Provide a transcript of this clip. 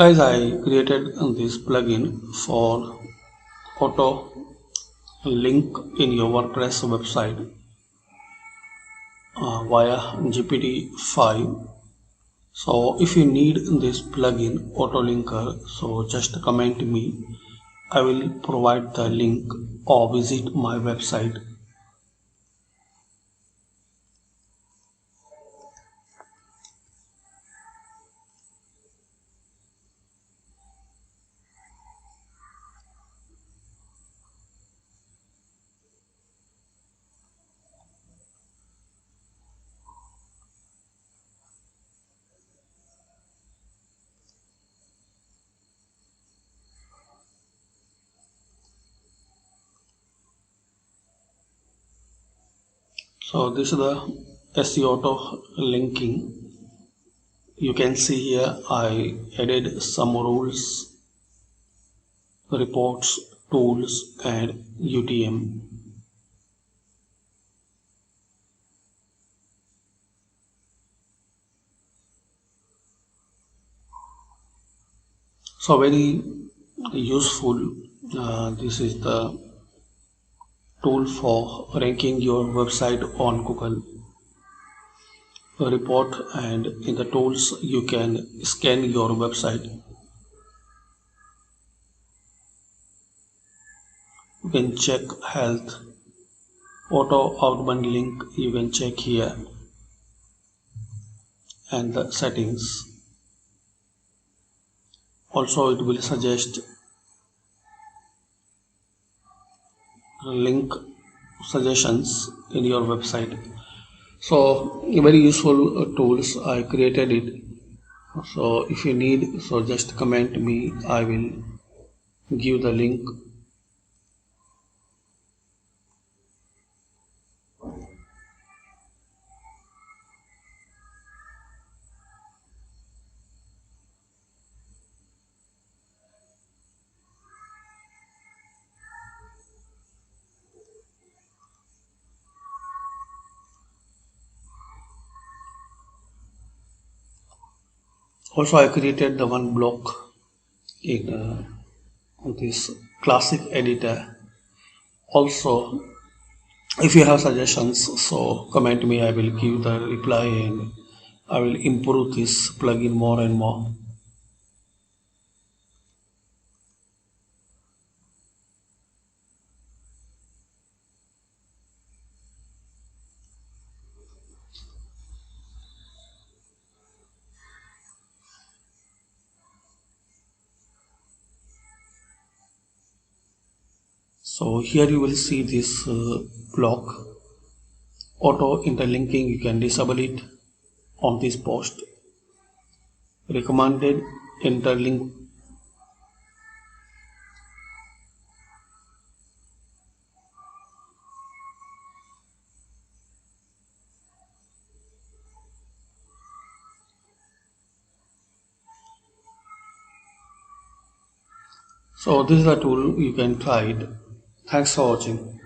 Guys, I created this plugin for auto link in your WordPress website via GPT-5. So if you need this plugin auto linker, so just comment me. I will provide the link or visit my website. So this is the SEO auto linking. You can see here I added some rules, reports, tools and UTM. So very useful. This is the tool for ranking your website on Google. A report, and in the tools you can scan your website. You can check health, auto outbound link you can check here, and the settings. Also it will suggest link suggestions in your website. So very useful tools. I created it. So if you need, so just comment me. I will give the link. Also I created the one block in this classic editor. Also if you have suggestions, so comment me. I will give the reply and I will improve this plugin more and more. So here you will see this block auto interlinking. You can disable it on this post. Recommended interlink. So this is a tool, you can try it. Thanks for watching.